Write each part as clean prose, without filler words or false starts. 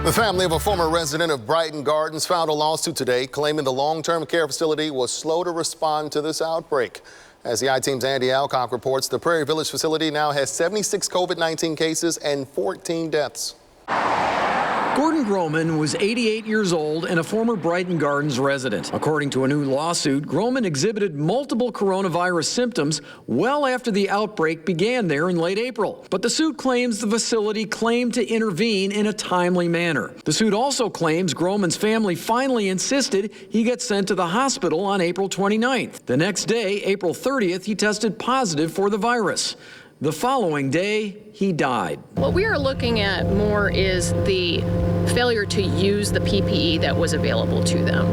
The family of a former resident of Brighton Gardens filed a lawsuit today claiming the long-term care facility was slow to respond to this outbreak. As the I-Team's Andy Alcock reports, the Prairie Village facility now has 76 COVID-19 cases and 14 deaths. Gordon Groman was 88 years old and a former Brighton Gardens resident. According to a new lawsuit, Groman exhibited multiple coronavirus symptoms well after the outbreak began there in late April. But the suit claims the facility claimed to intervene in a timely manner. The suit also claims Groman's family finally insisted he get sent to the hospital on April 29th. The next day, April 30th, he tested positive for the virus. The following day, he died. What we are looking at more is the failure to use the PPE that was available to them.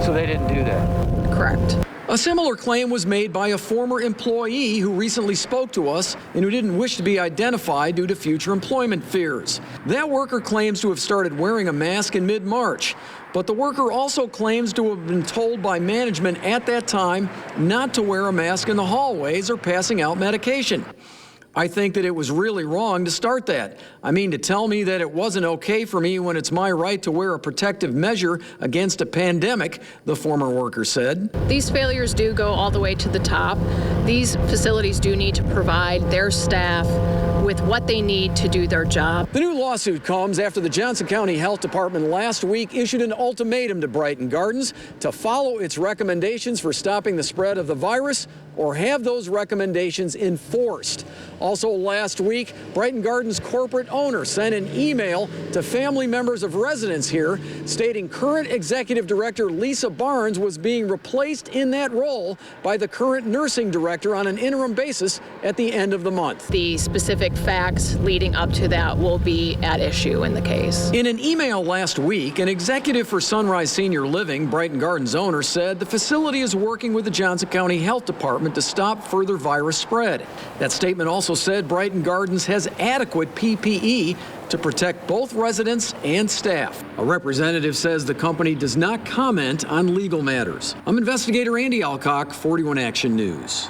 So they didn't do that? Correct. A similar claim was made by a former employee who recently spoke to us and who didn't wish to be identified due to future employment fears. That worker claims to have started wearing a mask in mid-March, but the worker also claims to have been told by management at that time not to wear a mask in the hallways or passing out medication. I think that it was really wrong to start that. I mean, to tell me that it wasn't okay for me when it's my right to wear a protective measure against a pandemic, the former worker said. These failures do go all the way to the top. These facilities do need to provide their staff with what they need to do their job. The new lawsuit comes after the Johnson County Health Department last week issued an ultimatum to Brighton Gardens to follow its recommendations for stopping the spread of the virus or have those recommendations enforced. Also last week, Brighton Gardens corporate owner sent an email to family members of residents here stating current executive director Lisa Barnes was being replaced in that role by the current nursing director on an interim basis at the end of the month. The specific facts leading up to that will be at issue in the case. In an email last week, an executive for Sunrise Senior Living, Brighton Gardens owner, said the facility is working with the Johnson County Health Department to stop further virus spread. That statement also said Brighton Gardens has adequate PPE to protect both residents and staff. A representative says the company does not comment on legal matters. I'm investigator Andy Alcock, 41 Action News.